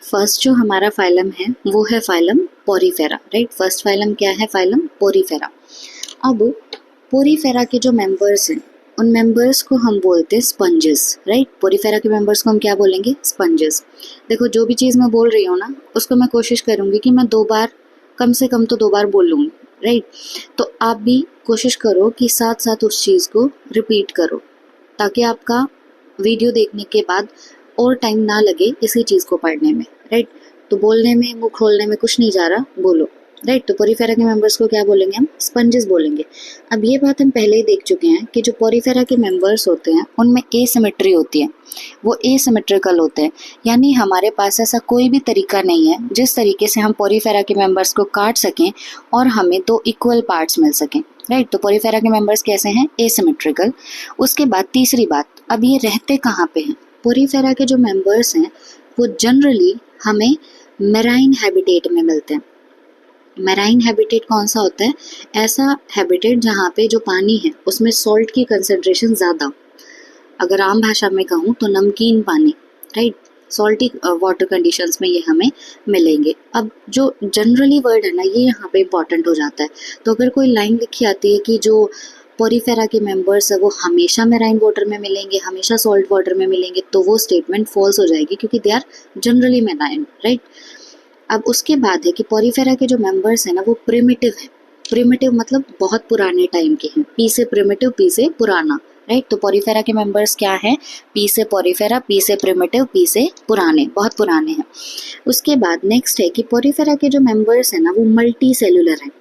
First जो हमारा phylum है वो है phylum Porifera, right. First phylum क्या है? Phylum Porifera. अब पोरीफेरा के जो मेंबर्स हैं उन मेंबर्स को हम बोलते हैं स्पंजेस, राइट। पोरीफेरा के मेंबर्स को हम क्या बोलेंगे? स्पंजेस। देखो जो भी चीज़ मैं बोल रही हूँ ना उसको मैं कोशिश करूँगी कि मैं 2 बार, कम से कम तो 2 बार बोलूँगी, राइट। तो आप भी कोशिश करो कि साथ साथ उस चीज़ को रिपीट करो ताकि आपका वीडियो देखने के बाद और टाइम ना लगे इसी चीज़ को पढ़ने में, राइट। तो बोलने में, मुंह खोलने में कुछ नहीं जा रहा, बोलो, राइट। तो पोरीफेरा के मेंबर्स को क्या बोलेंगे? हम स्पंजेस बोलेंगे। अब ये बात हम पहले ही देख चुके हैं कि जो पोरीफेरा के मेंबर्स होते हैं उनमें एसिमेट्री होती है, वो एसिमेट्रिकल होते हैं। यानी हमारे पास ऐसा कोई भी तरीका नहीं है जिस तरीके से हम पोरीफेरा के मेंबर्स को काट सकें और हमें 2 इक्वल पार्ट्स मिल सकें, राइट। तो पोरीफेरा के मेंबर्स कैसे हैं? एसिमेट्रिकल। उसके बाद तीसरी बात, अब ये रहते कहाँ पे हैं? पोरीफेरा के जो मेंबर्स हैं वो जनरली हमें मेराइन हैबिटेट में मिलते हैं। मेराइन हैबिटेट कौन सा होता है? ऐसा हैबिटेट जहाँ पे जो पानी है उसमें सॉल्ट की कंसंट्रेशन ज़्यादा, अगर आम भाषा में कहूँ तो नमकीन पानी, राइट। सॉल्टी वाटर कंडीशंस में ये हमें मिलेंगे। अब जो जनरली वर्ड है ना ये यहाँ पे इम्पॉर्टेंट हो जाता है। तो अगर कोई लाइन लिखी आती है कि जो पोरीफेरा के मेंबर्स है वो हमेशा मेराइन वाटर में मिलेंगे, हमेशा सॉल्ट वाटर में मिलेंगे, तो वो स्टेटमेंट फॉल्स हो जाएगी क्योंकि they are generally marine, right. अब उसके बाद है कि पोरीफेरा के जो मेंबर्स हैं ना वो प्रिमिटिव है। प्रिमिटिव मतलब बहुत पुराने टाइम के हैं। पी से प्रिमिटिव, पी से पुराना, राइट। तो पोरीफेरा के मेंबर्स क्या हैं? पी से पोरीफेरा, पी से प्रिमिटिव, पी से पुराने, बहुत पुराने हैं। उसके बाद नेक्स्ट है कि पोरीफेरा के जो मेंबर्स हैं ना वो मल्टी सेलुलर हैं।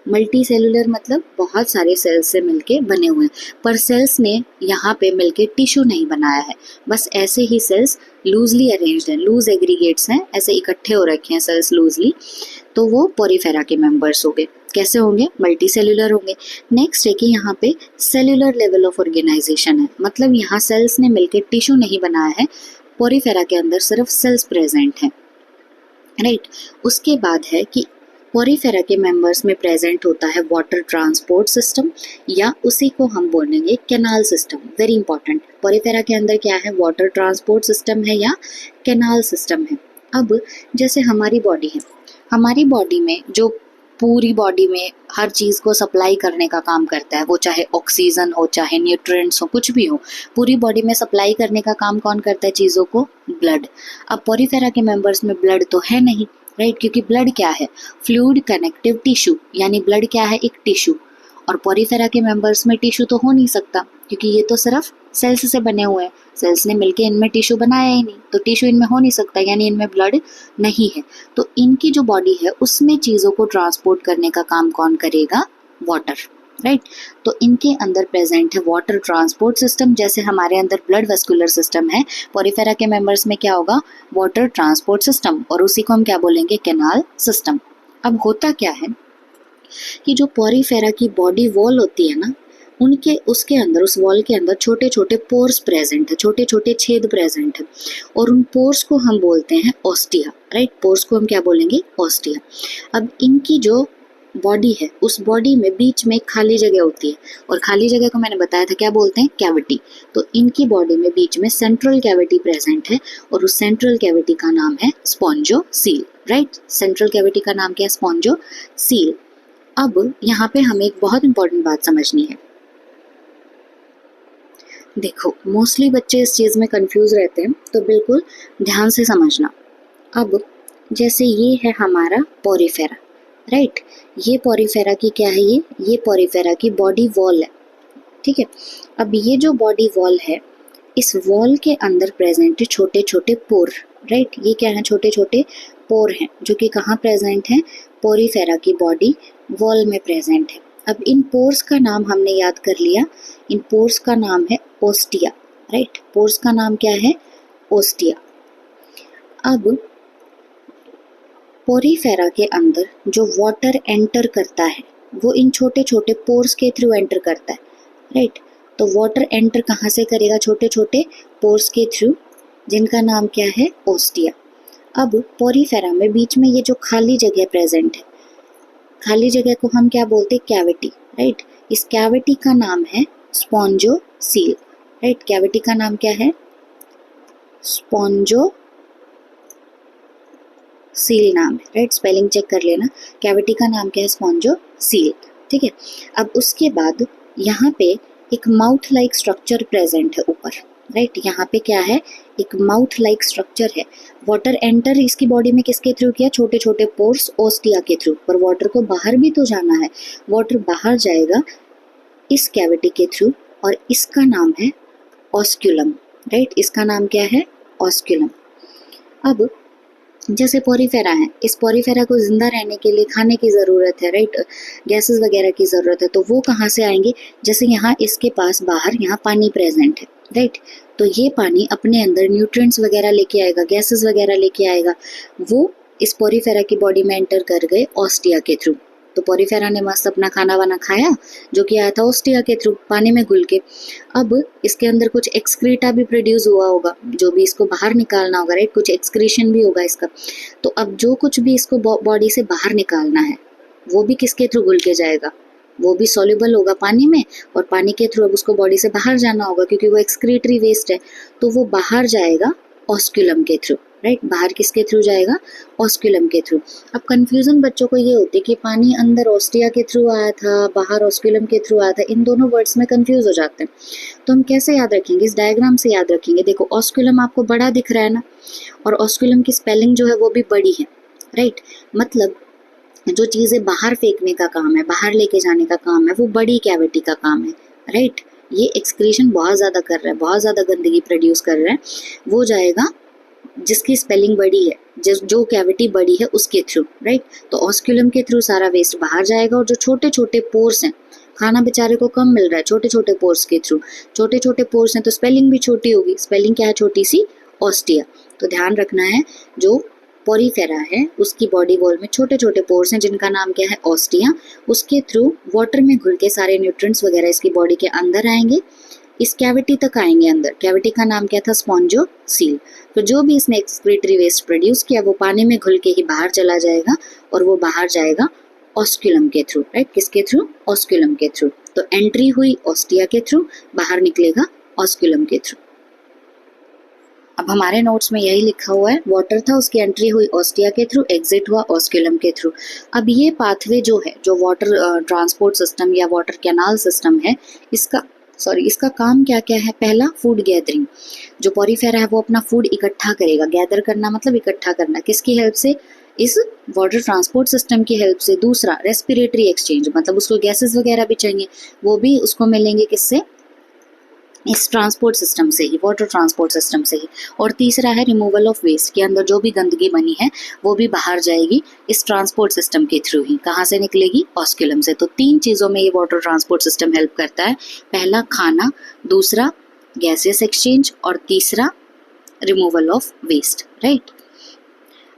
मल्टी सेलुलर मतलब बहुत सारे सेल्स से मिलके बने हुए हैं, पर सेल्स ने यहाँ पे मिलके टिश्यू नहीं बनाया है, बस ऐसे ही सेल्स लूजली अरेंज्ड हैं, लूज एग्रीगेट्स हैं, ऐसे इकट्ठे हो रखे हैं सेल्स लूजली। तो वो पोरीफेरा के मेंबर्स हो गए। कैसे होंगे? मल्टी सेलुलर होंगे। नेक्स्ट है कि यहाँ पे सेलुलर लेवल ऑफ ऑर्गेनाइजेशन है, मतलब यहाँ सेल्स ने मिलके टिश्यू नहीं बनाया है, पोरीफेरा के अंदर सिर्फ सेल्स प्रेजेंट हैं, राइट। उसके बाद है कि पोरीफेरा के मेंबर्स में प्रेजेंट होता है वाटर ट्रांसपोर्ट सिस्टम, या उसी को हम बोलेंगे canal system. Very important, Porifera के अंदर क्या है? वाटर ट्रांसपोर्ट सिस्टम है या कैनाल सिस्टम है। अब जैसे हमारी बॉडी है, हमारी बॉडी में जो पूरी बॉडी में हर चीज़ को सप्लाई करने का काम करता है, वो चाहे ऑक्सीजन हो, चाहे न्यूट्रिएंट्स हो, कुछ भी हो, पूरी बॉडी में सप्लाई करने का काम कौन करता है चीज़ों को? ब्लड। अब पोरीफेरा के मेंबर्स में ब्लड तो है नहीं, राइट, क्योंकि ब्लड क्या है? फ्लूइड कनेक्टिव टिश्यू, यानी ब्लड क्या है? एक टिश्यू। और पोरीफेरा के मेंबर्स में टिश्यू तो हो नहीं सकता क्योंकि ये तो सिर्फ सेल्स से बने हुए हैं, सेल्स ने मिलके इनमें टिश्यू बनाया ही नहीं, तो टिश्यू इनमें हो नहीं सकता, यानी इनमें ब्लड नहीं है। तो इनकी जो बॉडी है उसमें चीज़ों को ट्रांसपोर्ट करने का काम कौन करेगा? Water, right. तो इनके अंदर प्रेजेंट है वाटर ट्रांसपोर्ट सिस्टम। जैसे हमारे अंदर ब्लड वेस्कुलर सिस्टम है, पोरीफेरा के मेंबर्स में क्या होगा? वाटर ट्रांसपोर्ट सिस्टम, और उसी को हम क्या बोलेंगे? Canal system. अब होता क्या है कि जो पोरीफेरा की बॉडी वॉल होती है ना, उनके उसके अंदर, उस वॉल के अंदर छोटे छोटे पोर्स प्रेजेंट है, छोटे छोटे छेद प्रेजेंट है, और उन पोर्स को हम बोलते हैं ऑस्टिया, राइट। पोर्स को हम क्या बोलेंगे? ऑस्टिया। अब इनकी जो बॉडी है उस बॉडी में बीच में खाली जगह होती है, और खाली जगह को मैंने बताया था क्या बोलते हैं? कैविटी। तो इनकी बॉडी में बीच में सेंट्रल कैविटी प्रेजेंट है, और उस सेंट्रल कैविटी का नाम है स्पॉन्जोसील, राइट। सेंट्रल कैविटी का नाम क्या है? स्पॉन्जोसील। अब यहाँ पे हमें एक बहुत इंपॉर्टेंट बात समझनी है। देखो मोस्टली बच्चे इस चीज़ में कंफ्यूज रहते हैं, तो बिल्कुल ध्यान से समझना। अब जैसे ये है हमारा पोरीफेरा, राइट। ये पोरीफेरा की क्या है? ये पोरीफेरा की बॉडी वॉल है, ठीक है। अब ये जो बॉडी वॉल है, इस वॉल के अंदर प्रेजेंट है छोटे छोटे पोर, राइट। ये क्या है? छोटे छोटे पोर हैं जो कि कहाँ प्रेजेंट हैं? पोरीफेरा की बॉडी वॉल में प्रेजेंट है। अब इन पोर्स का नाम हमने याद कर लिया, इन पोर्स का नाम है ओस्टिया, राइट। पोर्स का नाम क्या है? ओस्टिया। अब पोरीफेरा के अंदर जो वाटर एंटर करता है वो इन छोटे छोटे पोर्स के थ्रू एंटर करता है, राइट। तो वाटर एंटर कहाँ से करेगा? छोटे छोटे पोर्स के थ्रू, जिनका नाम क्या है? ओस्टिया। अब पोरीफेरा में बीच में ये जो खाली जगह प्रेजेंट है, खाली जगह को हम क्या बोलते हैं? Cavity, right. इस कैविटी का नाम है स्पॉन्जोसील, राइट। कैविटी का नाम क्या है? स्पॉन्जोसील। सील नाम है, राइट। स्पेलिंग चेक कर लेना, कैविटी का नाम क्या है, स्पॉन्जोसील, ठीक है। अब उसके बाद यहाँ पे एक माउथ लाइक स्ट्रक्चर प्रेजेंट है ऊपर, राइट। यहाँ पे क्या है, एक माउथ लाइक स्ट्रक्चर है। वाटर एंटर इसकी बॉडी में किसके थ्रू किया, छोटे छोटे पोर्स ओस्टिया के थ्रू, पर वाटर को बाहर भी तो जाना है, वाटर बाहर जाएगा इस कैविटी के थ्रू, और इसका नाम है ऑस्क्यूलम, राइट। इसका नाम क्या है, ऑस्क्यूलम। अब जैसे पोरीफेरा है, इस पोरीफेरा को जिंदा रहने के लिए खाने की ज़रूरत है, राइट, गैसेस वगैरह की ज़रूरत है, तो वो कहाँ से आएंगे, जैसे यहाँ इसके पास बाहर यहाँ पानी प्रेजेंट है, राइट, तो ये पानी अपने अंदर न्यूट्रिएंट्स वगैरह लेके आएगा, गैसेस वगैरह लेके आएगा, वो इस पोरीफेरा की बॉडी में एंटर कर गए ऑस्टिया के थ्रू। तो पोरीफेरा ने मस्त अपना खाना वाना खाया जो कि आया था ऑस्टिया के थ्रू, पानी में घुल के। अब इसके अंदर कुछ एक्सक्रीटा भी प्रोड्यूस हुआ होगा, जो भी इसको बाहर निकालना होगा, राइट, कुछ एक्सक्रीशन भी होगा इसका। तो अब जो कुछ भी इसको बॉडी से बाहर निकालना है वो भी किसके थ्रू घुल के जाएगा, वो भी सॉल्युबल होगा पानी में, और पानी के थ्रू अब उसको बॉडी से बाहर जाना होगा क्योंकि वो एक्सक्रीटरी वेस्ट है, तो वो बाहर जाएगा ऑस्क्यूलम के थ्रू, राइट। बाहर किसके थ्रू जाएगा, ऑस्क्यूलम के थ्रू। अब कंफ्यूजन बच्चों को ये होती है कि पानी अंदर ऑस्टिया के थ्रू आया था, बाहर ऑस्क्यूलम के थ्रू आया था, इन दोनों वर्ड्स में कंफ्यूज हो जाते हैं। तो हम कैसे याद रखेंगे, इस डायग्राम से याद रखेंगे। देखो ऑस्क्यूलम आपको बड़ा दिख रहा है ना, और ऑस्क्यूलम की स्पेलिंग जो है वो भी बड़ी है, राइट। मतलब जो चीज़ें बाहर फेंकने का काम है, बाहर लेके जाने का काम है, वो बड़ी कैविटी का काम है, राइट। ये एक्सक्रीशन बहुत ज़्यादा कर रहा है, बहुत ज़्यादा गंदगी प्रोड्यूस कर रहा है, वो जाएगा जिसकी स्पेलिंग बड़ी है, जो कैविटी बड़ी है उसके थ्रू, राइट। तो ऑस्क्यूलम के थ्रू सारा वेस्ट बाहर जाएगा, और जो छोटे छोटे पोर्स हैं, खाना बेचारे को कम मिल रहा है, छोटे छोटे पोर्स के थ्रू, छोटे छोटे पोर्स हैं तो स्पेलिंग भी छोटी होगी, स्पेलिंग क्या है, छोटी सी, ऑस्टिया। तो ध्यान रखना है, जो पोरीफेरा है उसकी बॉडी वॉल में छोटे छोटे पोर्स हैं जिनका नाम क्या है, ऑस्टिया। उसके थ्रू वाटर में घुल के सारे न्यूट्रिएंट्स वगैरह इसकी बॉडी के अंदर आएंगे, इस कैविटी तक आएंगे अंदर। कैविटी का नाम क्या था, स्पॉन्जोसील। तो जो भी इसने एक्सक्रीटरी वेस्ट प्रोड्यूस किया वो पानी में घुल के ही बाहर चला जाएगा, और वो बाहर जाएगा ऑस्क्यूलम के थ्रू, राइट। किसके थ्रू, ऑस्क्यूलम के थ्रू। तो एंट्री हुई ऑस्टिया के थ्रू, बाहर निकलेगा ऑस्क्यूलम के थ्रू। अब हमारे नोट्स में यही लिखा हुआ है, वाटर था उसकी एंट्री हुई ऑस्टिया के थ्रू, एग्जिट हुआ ऑस्क्यूलम के थ्रू। अब ये पाथवे जो है, जो वाटर ट्रांसपोर्ट सिस्टम या वाटर कैनाल सिस्टम है, इसका काम क्या क्या है। पहला, फूड गैदरिंग। जो पोरीफेरा है वो अपना फूड इकट्ठा करेगा, गैदर करना मतलब इकट्ठा करना, किसकी हेल्प से, इस वाटर ट्रांसपोर्ट सिस्टम की हेल्प से। दूसरा, रेस्पिरेटरी एक्सचेंज, मतलब उसको गैसेस वगैरह भी चाहिए, वो भी उसको मिलेंगे किससे, इस ट्रांसपोर्ट सिस्टम से ही, वाटर ट्रांसपोर्ट सिस्टम से ही। और तीसरा है रिमूवल ऑफ वेस्ट, के अंदर जो भी गंदगी बनी है वो भी बाहर जाएगी इस ट्रांसपोर्ट सिस्टम के थ्रू ही। कहाँ से निकलेगी, ऑस्क्यूलम से। तो 3 चीज़ों में ये वाटर ट्रांसपोर्ट सिस्टम हेल्प करता है। पहला खाना, दूसरा गैसेस एक्सचेंज, और तीसरा रिमूवल ऑफ वेस्ट, राइट।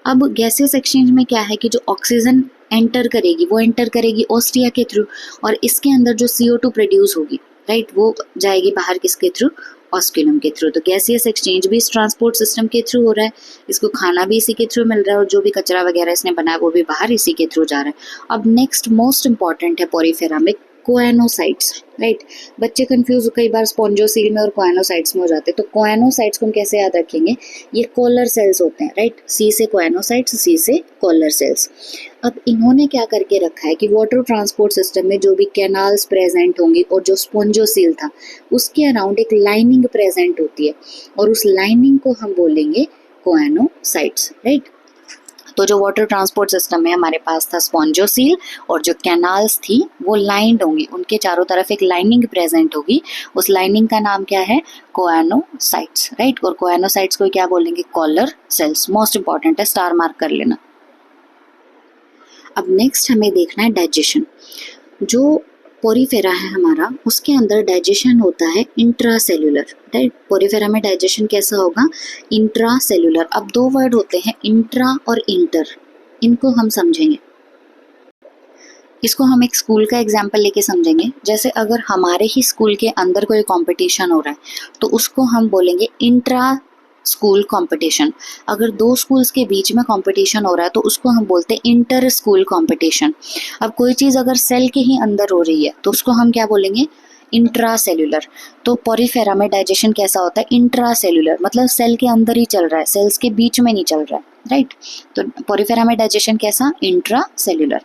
अब गैसेस एक्सचेंज में क्या है कि जो ऑक्सीजन एंटर करेगी वो एंटर करेगी ऑस्टिया के थ्रू, और इसके अंदर जो CO2 प्रोड्यूस होगी, राइट, वो जाएगी बाहर किसके थ्रू, ऑस्क्यूलम के थ्रू। तो गैसियस एक्सचेंज भी इस ट्रांसपोर्ट सिस्टम के थ्रू हो रहा है, इसको खाना भी इसी के थ्रू मिल रहा है, और जो भी कचरा वगैरह इसने बनाया वो भी बाहर इसी के थ्रू जा रहा है। अब नेक्स्ट मोस्ट इंपॉर्टेंट है पोरीफेरा में, कोएनोसाइट्स, राइट। बच्चे कंफ्यूज कई बार स्पॉन्जोसील में और कोएनोसाइट्स में हो जाते हैं। तो कोएनोसाइट्स को हम कैसे याद रखेंगे, ये कॉलर सेल्स होते हैं, राइट। सी से कोएनोसाइट्स, सी से कॉलर सेल्स। अब इन्होंने क्या करके रखा है कि वाटर ट्रांसपोर्ट सिस्टम में जो भी कैनाल्स प्रेजेंट होंगी और जो स्पॉन्जोसील था उसके अराउंड एक लाइनिंग प्रेजेंट होती है, और उस लाइनिंग को हम बोलेंगे कोएनोसाइट्स, राइट। तो जो वाटर ट्रांसपोर्ट सिस्टम में हमारे पास था स्पॉन्जोसील, और जो कैनाल्स थी वो लाइंड होंगी, उनके चारों तरफ एक लाइनिंग प्रेजेंट होगी, उस लाइनिंग का नाम क्या है, कोएनोसाइट्स, राइट। और कोएनोसाइट्स को क्या बोलेंगे, कॉलर सेल्स। मोस्ट इंपॉर्टेंट है, स्टार मार्क कर लेना। अब नेक्स्ट हमें देखना है डाइजेशन। जो पोरीफेरा है हमारा, उसके अंदर डाइजेशन होता है इंट्रासेल्युलर, राइट। पोरीफेरा में डाइजेशन कैसा होगा, इंट्रासेल्युलर। अब 2 वर्ड होते हैं, इंट्रा और इंटर, इनको हम समझेंगे। इसको हम एक स्कूल का एग्जाम्पल लेके समझेंगे। जैसे अगर हमारे ही स्कूल के अंदर कोई कंपटीशन हो रहा है तो उसको हम बोलेंगे इंट्रा स्कूल कंपटीशन। अगर 2 स्कूल्स के बीच में कंपटीशन हो रहा है तो उसको हम बोलते हैं इंटर स्कूल कंपटीशन। अब कोई चीज़ अगर सेल के ही अंदर हो रही है तो उसको हम क्या बोलेंगे, इंट्रा सेल्यूलर। तो पोरीफेरा में डाइजेशन कैसा होता है, इंट्रा सेल्यूलर, मतलब सेल के अंदर ही चल रहा है, सेल्स के बीच में नहीं चल रहा है। राइट। तो पोरीफेरा में डाइजेशन कैसा, इंट्रा सेल्यूलर।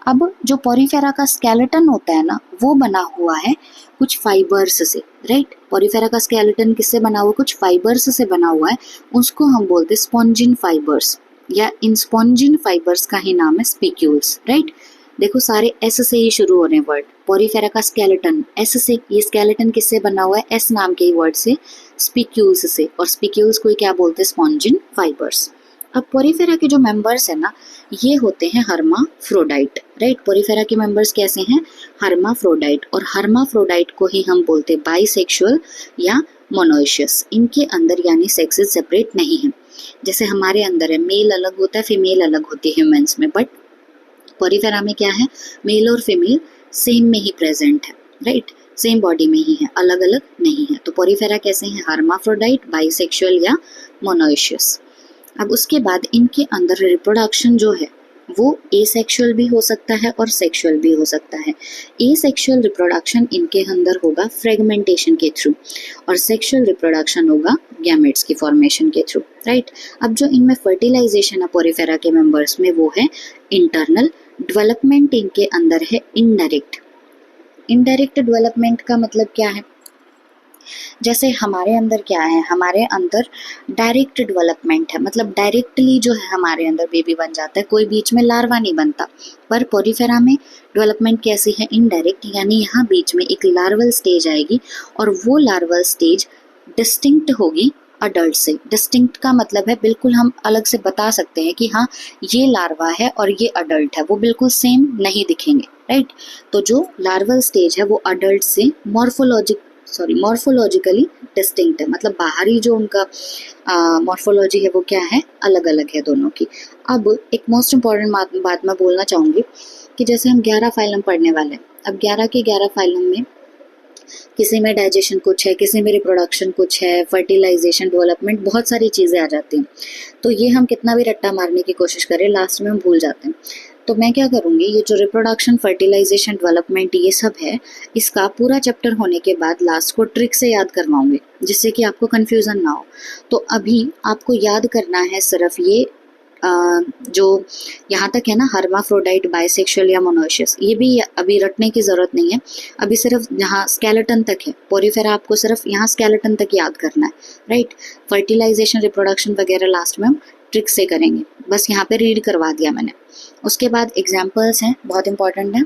अब जो पोरीफेरा का स्केलेटन होता है ना, वो बना हुआ है कुछ फाइबर्स से, राइट। पोरीफेरा का स्केलेटन किससे बना हुआ, कुछ फाइबर्स से बना हुआ है, उसको हम बोलते हैं स्पॉन्जिन फाइबर्स, या इन स्पॉन्जिन फाइबर्स का ही नाम है स्पिक्यूल्स, राइट। देखो सारे एस से ही शुरू हो रहे हैं वर्ड। पोरीफेरा का स्केलेटन एस से, ये स्केलेटन किससे बना हुआ है, एस नाम के ही वर्ड से, स्पिक्यूल्स से, और स्पिक्यूल्स को क्या बोलते हैं, स्पॉन्जिन फाइबर्स। अब पोरीफेरा के जो मेंबर्स है ना, ये होते हैं हर्माफ्रोडाइट, राइट। पोरीफेरा के मेंबर्स कैसे हैं, हर्माफ्रोडाइट, और हर्माफ्रोडाइट को ही हम बोलते हैं बाइसेक्सुअल या मोनोइशियस। इनके अंदर यानी सेक्सेस सेपरेट नहीं है, जैसे हमारे अंदर है मेल अलग होता है, फीमेल अलग होती है ह्यूमंस में, बट पोरीफेरा में क्या है, मेल और फीमेल सेम में ही प्रेजेंट है, राइट, सेम बॉडी में ही है, अलग अलग नहीं है। तो पोरीफेरा कैसे हैं, हर्माफ्रोडाइट, बाइसेक्सुअल या मोनोइशियस। अब उसके बाद इनके अंदर रिप्रोडक्शन जो है वो एसेक्सुअल भी हो सकता है और सेक्सुअल भी हो सकता है। एसेक्सुअल रिप्रोडक्शन इनके अंदर होगा फ्रेगमेंटेशन के थ्रू, और सेक्सुअल रिप्रोडक्शन होगा गैमेट्स की फॉर्मेशन के थ्रू, राइट। अब जो इनमें फर्टिलाइजेशन है पोरीफेरा के मेंबर्स में, वो है इंटरनल। डेवलपमेंट इनके अंदर है इनडायरेक्ट। इनडायरेक्ट डेवलपमेंट का मतलब क्या है, जैसे हमारे अंदर क्या है, हमारे अंदर डायरेक्ट डेवलपमेंट है, मतलब डायरेक्टली जो है हमारे अंदर बेबी बन जाता है, कोई बीच में लार्वा नहीं बनता। पर पोरीफेरा में डेवलपमेंट कैसी है, इनडायरेक्ट, यानी यहाँ बीच में एक लार्वल स्टेज आएगी, और वो लार्वल स्टेज डिस्टिंक्ट होगी अडल्ट से। डिस्टिंक्ट का मतलब है बिल्कुल हम अलग से बता सकते हैं कि हाँ ये लार्वा है और ये अडल्ट है, वो बिल्कुल सेम नहीं दिखेंगे, राइट। तो जो लार्वल स्टेज है वो अडल्ट से मॉर्फोलॉजिकली डिस्टिंक्ट है, मतलब बाहरी जो उनका मॉर्फोलॉजी है वो क्या है, अलग अलग है दोनों की। अब एक मोस्ट इम्पॉर्टेंट बात मैं बोलना चाहूँगी कि जैसे हम 11 फाइलम पढ़ने वाले हैं, अब 11 के 11 फाइलम में किसी में डाइजेशन कुछ है, किसी में रिप्रोडक्शन कुछ है, फर्टिलाइजेशन, डेवलपमेंट, बहुत सारी चीज़ें आ जाती हैं। तो ये हम कितना भी रट्टा मारने की कोशिश करें, लास्ट में हम भूल जाते हैं। तो मैं क्या करूँगी, ये जो रिप्रोडक्शन, फर्टिलाइजेशन, डेवलपमेंट ये सब है, इसका पूरा चैप्टर होने के बाद लास्ट को ट्रिक से याद करवाऊंगी, जिससे कि आपको कन्फ्यूज़न ना हो। तो अभी आपको याद करना है सिर्फ ये जो यहाँ तक है ना, हर्माफ्रोडाइट, बाइसेक्सुअल या मोनोइशियस, ये भी अभी रटने की ज़रूरत नहीं है। अभी सिर्फ यहाँ स्केलेटन तक है, पोरीफेरा आपको सिर्फ यहाँ स्केलेटन तक याद करना है, राइट। फर्टिलाइजेशन, रिप्रोडक्शन वगैरह लास्ट में हम ट्रिक से करेंगे, बस यहाँ पे रीड करवा दिया मैंने। उसके बाद एग्जाम्पल्स हैं, बहुत इंपॉर्टेंट है।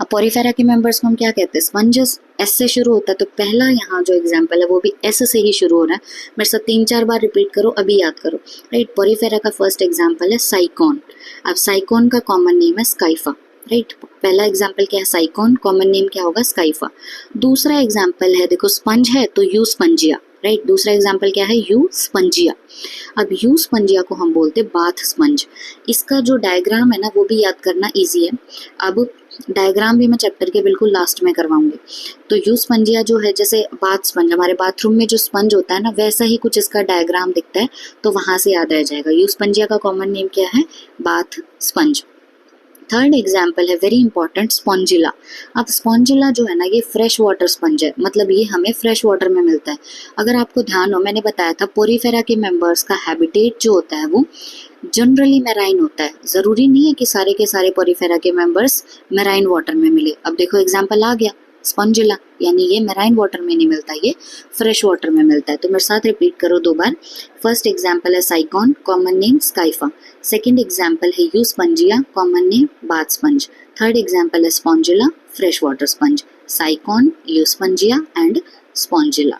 अब पोरीफेरा के मेंबर्स को हम क्या कहते हैं, स्पंजेस, एस से शुरू होता है, तो पहला यहाँ जो एग्जाम्पल है वो भी एस से ही शुरू हो रहा है। मेरे साथ 3-4 बार रिपीट करो, अभी याद करो, राइट। पोरीफेरा का फर्स्ट एग्जाम्पल है साइकॉन। अब साइकॉन का कॉमन नेम है स्काइफा, राइट। पहला एग्जाम्पल क्या है, साइकॉन, कॉमन नेम क्या होगा, स्काइफा। दूसरा एग्जाम्पल है, देखो स्पंज है तो यू स्पंजिया, राइट। दूसरा एग्जाम्पल क्या है, यू स्पंजिया। अब यू स्पंजिया को हम बोलते हैं बाथ स्पंज। इसका जो डायग्राम है ना वो भी याद करना इजी है। अब डायग्राम भी मैं चैप्टर के बिल्कुल लास्ट में करवाऊंगी। तो यू स्पंजिया जो है, जैसे बाथ स्पंज, हमारे बाथरूम में जो स्पंज होता है ना, वैसा ही कुछ इसका डायग्राम दिखता है, तो वहां से याद रह जाएगा। यू स्पंजिया का कॉमन नेम क्या है, बाथ स्पंज। थर्ड एग्जाम्पल है वेरी इंपॉर्टेंट, स्पॉन्जिला। अब स्पॉन्जिला जो है ना, ये फ्रेश वाटर स्पंज है, मतलब ये हमें फ्रेश वाटर में मिलता है। अगर आपको ध्यान हो, मैंने बताया था पोरीफेरा के मेंबर्स का हैबिटेट जो होता है वो जनरली मैराइन होता है। ज़रूरी नहीं है कि सारे के सारे पोरीफेरा के मेंबर्स मैराइन वाटर में मिले। अब देखो एग्जाम्पल आ गया स्पॉन्जिला, यानी ये मैराइन वाटर में नहीं मिलता, ये फ्रेश वाटर में मिलता है। तो मेरे साथ रिपीट करो 2 बार। फर्स्ट एग्जाम्पल है Sycon, common name Scypha. Second example है Euspongia, common name bath sponge. Third example है Spongilla, fresh water sponge. Sycon, Euspongia and Spongilla.